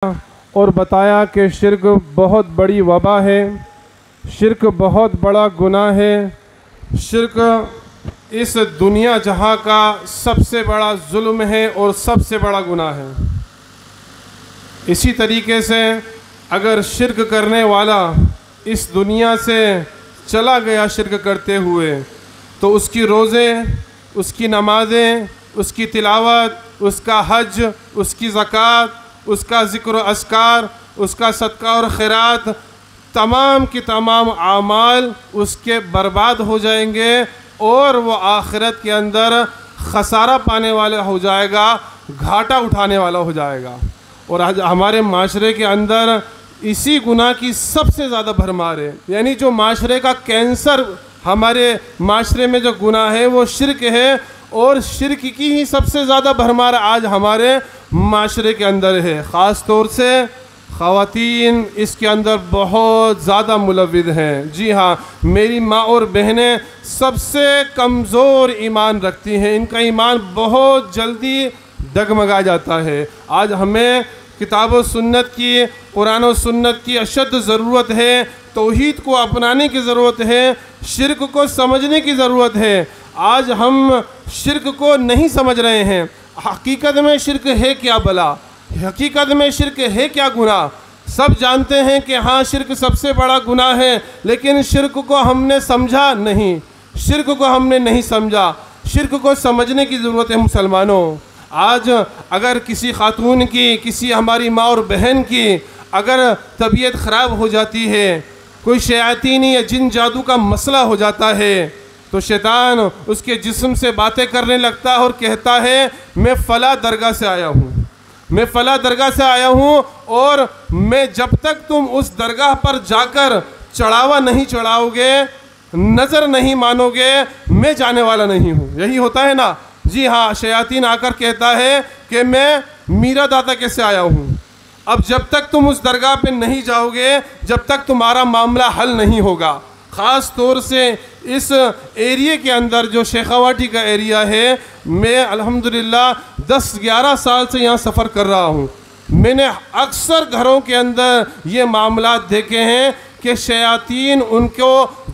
और बताया कि शिर्क बहुत बड़ी वबा है, शिर्क बहुत बड़ा गुनाह है। शिर्क इस दुनिया जहाँ का सबसे बड़ा जुल्म है और सबसे बड़ा गुनाह है। इसी तरीके से अगर शिर्क करने वाला इस दुनिया से चला गया शिर्क करते हुए, तो उसकी रोज़े, उसकी नमाज़ें, उसकी तिलावत, उसका हज, उसकी ज़कात, उसका ज़िक्र अस्कार, उसका सदका और खैरात, तमाम की तमाम आमाल उसके बर्बाद हो जाएंगे और वो आखिरत के अंदर खसारा पाने वाला हो जाएगा, घाटा उठाने वाला हो जाएगा। और आज हमारे माशरे के अंदर इसी गुनाह की सबसे ज़्यादा भरमार है। यानी जो माशरे का कैंसर हमारे माशरे में जो गुनाह है वो शिर्क है, और शिर्क की ही सबसे ज़्यादा भरमार आज हमारे माशरे के अंदर है। ख़ास तौर से ख़वातीन इसके अंदर बहुत ज़्यादा मुलव्विद हैं। जी हाँ, मेरी माँ और बहनें सबसे कमज़ोर ईमान रखती हैं, इनका ईमान बहुत जल्दी डगमगा जाता है। आज हमें किताब व सुन्नत की, कुरान व सुन्नत की अशद ज़रूरत है, तौहीद को अपनाने की ज़रूरत है, शिर्क को समझने की ज़रूरत है। आज हम शिर्क को नहीं समझ रहे हैं। हकीकत में शिर्क है क्या भला, हकीकत में शिर्क है क्या गुनाह। सब जानते हैं कि हाँ शिर्क सबसे बड़ा गुनाह है, लेकिन शिर्क को हमने समझा नहीं, शिर्क को हमने नहीं समझा। शिर्क को समझने की ज़रूरत है मुसलमानों। आज अगर किसी खातून की, किसी हमारी माँ और बहन की अगर तबीयत ख़राब हो जाती है, कोई शयातीनी या जिन जादू का मसला हो जाता है, तो शैतान उसके जिस्म से बातें करने लगता है और कहता है मैं फ़ला दरगाह से आया हूँ, मैं फ़ला दरगाह से आया हूँ, और मैं जब तक तुम उस दरगाह पर जाकर चढ़ावा नहीं चढ़ाओगे, नज़र नहीं मानोगे, मैं जाने वाला नहीं हूँ। यही होता है ना। जी हाँ, शयातीन आकर कहता है कि मैं मीरा दाता के से आया हूँ। अब जब तक तुम उस दरगाह पे नहीं जाओगे, जब तक तुम्हारा मामला हल नहीं होगा। ख़ास तौर से इस एरिए के अंदर जो शेखावाटी का एरिया है, मैं अल्हम्दुलिल्लाह 10-11 साल से यहाँ सफ़र कर रहा हूँ। मैंने अक्सर घरों के अंदर ये मामला देखे हैं कि शयातीन उनको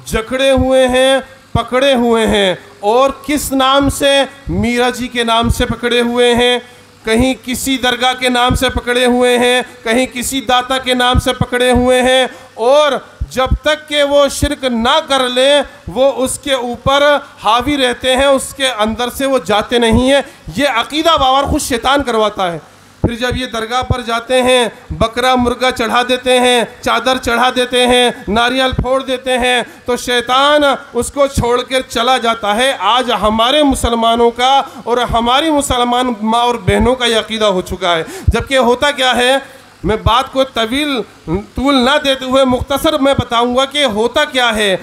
जकड़े हुए हैं, पकड़े हुए हैं, और किस नाम से? मीरा जी के नाम से पकड़े हुए हैं, कहीं किसी दरगाह के नाम से पकड़े हुए हैं, कहीं किसी दाता के नाम से पकड़े हुए हैं, और जब तक कि वो शिर्क ना कर ले वो उसके ऊपर हावी रहते हैं, उसके अंदर से वो जाते नहीं हैं। ये अकीदा बावर खुद शैतान करवाता है। फिर जब ये दरगाह पर जाते हैं, बकरा मुर्गा चढ़ा देते हैं, चादर चढ़ा देते हैं, नारियल फोड़ देते हैं, तो शैतान उसको छोड़ कर चला जाता है। आज हमारे मुसलमानों का और हमारी मुसलमान माँ और बहनों का ये अकीदा हो चुका है। जबकि होता क्या है, मैं बात को तूल ना देते हुए मुख्तसर मैं बताऊंगा कि होता क्या है।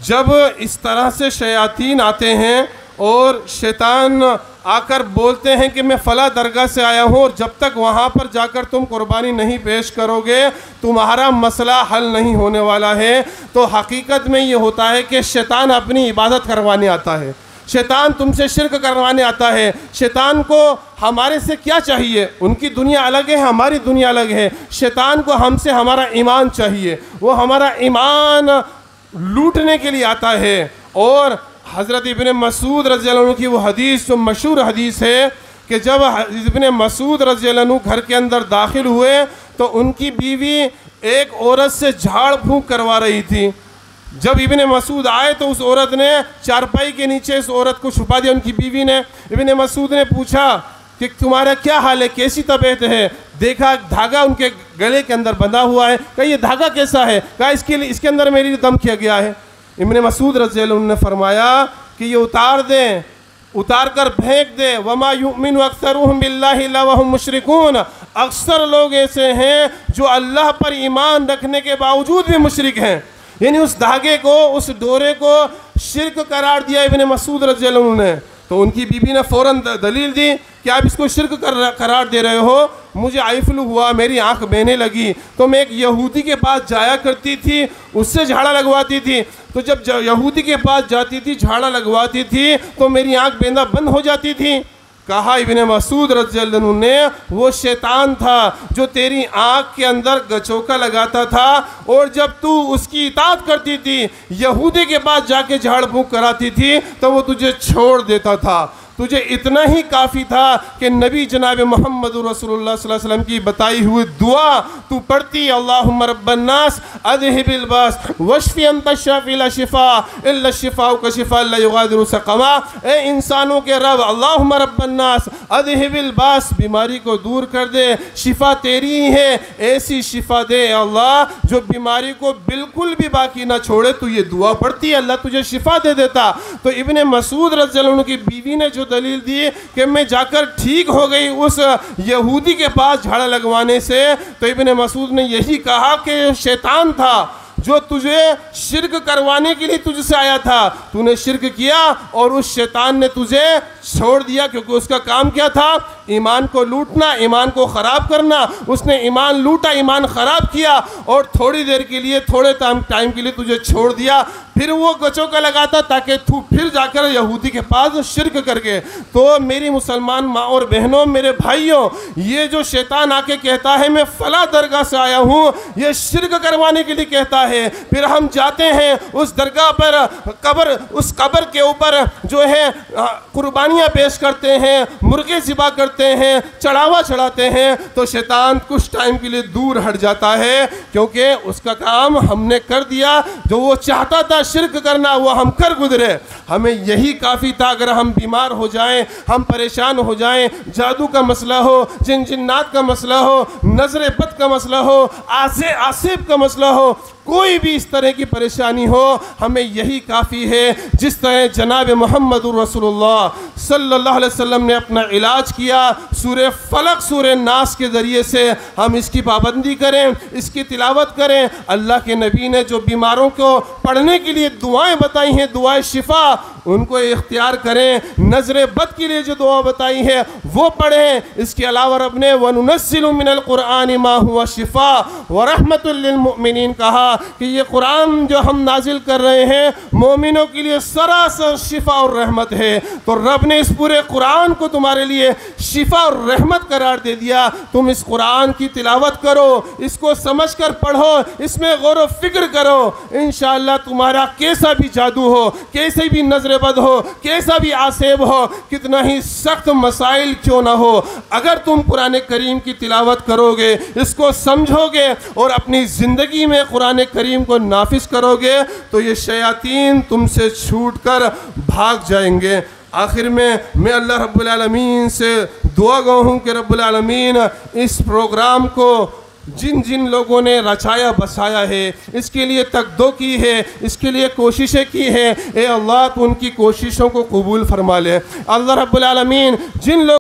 जब इस तरह से शयातीन आते हैं और शैतान आकर बोलते हैं कि मैं फ़ला दरगाह से आया हूँ, और जब तक वहाँ पर जाकर तुम कुर्बानी नहीं पेश करोगे तुम्हारा मसला हल नहीं होने वाला है। तो हकीकत में ये होता है कि शैतान अपनी इबादत करवाने आता है, शैतान तुमसे शिर्क करवाने आता है। शैतान को हमारे से क्या चाहिए? उनकी दुनिया अलग है, हमारी दुनिया अलग है। शैतान को हमसे हमारा ईमान चाहिए, वो हमारा ईमान लूटने के लिए आता है। और हज़रत इब्ने मसूद रज़ियल्लाहु अन्हु की वो हदीस जो मशहूर हदीस है कि जब इब्ने मसूद रज़ियल्लाहु अन्हु घर के अंदर दाखिल हुए तो उनकी बीवी एक औरत से झाड़ फूंक करवा रही थी। जब इब्ने मसूद आए तो उस औरत ने चारपाई के नीचे इस औरत को छुपा दिया, उनकी बीवी ने। इब्ने मसूद ने पूछा कि तुम्हारा क्या हाल है, कैसी तबीयत है? देखा धागा उनके गले के अंदर बंधा हुआ है। कहा ये धागा कैसा है? कहा इसके अंदर मेरे लिए दम किया गया है। इब्ने मसूद रज़ियल्लाहु अन्हु ने फरमाया कि ये उतार दें, उतार कर फेंक दे। वमा युमिनु अक्सरुहुम बिल्लाहि इल्ला वहुम मुशरिकून। अक्सर लोग ऐसे हैं जो अल्लाह पर ईमान रखने के बावजूद भी मुशरिक हैं। यानी उस धागे को, उस डोरे को शिर्क करार दिया इब्ने मसूद रज़ियल्लाहु अन्हु ने। तो उनकी बीबी ने फ़ौरन दलील दी कि आप इसको शिर्क करार दे रहे हो। मुझे आइफ्लू हुआ, मेरी आंख बहने लगी, तो मैं एक यहूदी के पास जाया करती थी, उससे झाड़ा लगवाती थी। तो जब यहूदी के पास जाती थी, झाड़ा लगवाती थी, तो मेरी आंख बहना बंद हो जाती थी। कहा इब्ने मसूद रज़ियल्लाहु अन्हु ने, वो शैतान था जो तेरी आँख के अंदर गचोका लगाता था, और जब तू उसकी इताअत करती थी, यहूदी के पास जाके झाड़ फूँक कराती थी, तो वो तुझे छोड़ देता था। तुझे इतना ही काफ़ी था कि नबी जनाब मोहम्मद रसूलुल्लाह सल्लल्लाहु अलैहि वसल्लम की बताई हुई दुआ तू पढ़ती, अल्लाहुम्मा रब्बन नास अज़हिबिल बास वश्फी अंत शाफ़ी ला शिफ़ा इल्ला शिफ़ाउ का शिफ़ा ला युगादिरु सक़मा। ए इंसानों के रब, अल्लाहुम्मा रब्बन नास अज़हिबिल बास, बीमारी को दूर कर दे, शिफ़ा तेरी ही है, ऐसी शिफ़ा दे अल्लाह जो बीमारी को बिल्कुल भी बाकी ना छोड़े। तू ये दुआ पढ़ती, अल्लाह तुझे शिफ़ा दे देता। तो इब्ने मसूद रज़ियल्लाहु अन्हु की बीवी ने जो दलील दी कि मैं जाकर ठीक हो गई उस यहूदी के पास झाड़ा लगवाने से, तो इब्ने मसूद ने यही कहा कि शैतान था जो तुझे शिर्क करवाने के लिए तुझसे आया था, तूने शिर्क किया और उस शैतान ने तुझे छोड़ दिया, क्योंकि उसका काम क्या था? ईमान को लूटना, ईमान को ख़राब करना। उसने ईमान लूटा, ईमान ख़राब किया और थोड़ी देर के लिए, थोड़े टाइम के लिए तुझे छोड़ दिया। फिर वो गचों का लगाता ताकि तू फिर जाकर यहूदी के पास शिर्क करके। तो मेरी मुसलमान माँ और बहनों, मेरे भाइयों, ये जो शैतान आके कहता है मैं फला दरगाह से आया हूँ, ये शिर्क करवाने के लिए कहता है। फिर हम जाते हैं उस दरगाह पर, उस कब्र के ऊपर जो है कुर्बानियाँ पेश करते हैं, मुर्गे ज़िबा करते हैं, चढ़ावा चढ़ाते हैं, तो शैतान कुछ टाइम के लिए दूर हट जाता है, क्योंकि उसका काम हमने कर दिया। जो वो चाहता था शिर्क करना, वो हम कर गुजरे। हमें यही काफ़ी था। अगर हम बीमार हो जाएं, हम परेशान हो जाएं, जादू का मसला हो, जिन्नात का मसला हो, नजर बद का मसला हो, आसिब का मसला हो, कोई भी इस तरह की परेशानी हो, हमें यही काफ़ी है। जिस तरह जनाब मोहम्मद रसूलुल्लाह सल्लल्लाहु अलैहि वसल्लम ने अपना इलाज किया सूरह फलक सूरह नास के ज़रिए से, हम इसकी पाबंदी करें, इसकी तिलावत करें। अल्लाह के नबी ने जो बीमारों को पढ़ने के लिए दुआएं बताई हैं, दुआएं शिफा, उनको इख्तियार करें। नजर बद के लिए जो दुआ बताई है वो पढ़ें। इसके अलावा रब ने वनुनस्सिलु मिनल कुरआन मा हुवा शिफा व रहमतुल लिल मुमिनीन कहा कि ये कुरान जो हम नाजिल कर रहे हैं मोमिनों के लिए सरासर शिफा और रहमत है। तो रब ने इस पूरे कुरान को तुम्हारे लिए शिफा और रहमत करार दे दिया। तुम इस कुरान की तिलावत करो, इसको समझ कर पढ़ो, इसमें गौर व फिक्र करो। इंशाअल्लाह तुम्हारा कैसा भी जादू हो, कैसे भी नजर बद हो, कैसा भी आसेब हो, कितना ही सख्त मसाइल क्यों ना हो, अगर तुम कुरान करीम की तिलावत करोगे, इसको समझोगे और अपनी ज़िंदगी में कुरान करीम को नाफिज करोगे, तो ये शयातीन तुमसे छूट कर भाग जाएंगे। आखिर में मैं अल्लाह रब्बुल आलमीन से दुआ गो हूँ कि रब्बुल आलमीन इस प्रोग्राम को जिन जिन लोगों ने रचाया बसाया है, इसके लिए तकदो की है, इसके लिए कोशिशें की है, ए अल्लाह तो उनकी कोशिशों को कबूल फरमा ले। अल्लाह रब्बुल आलमीन जिन लोग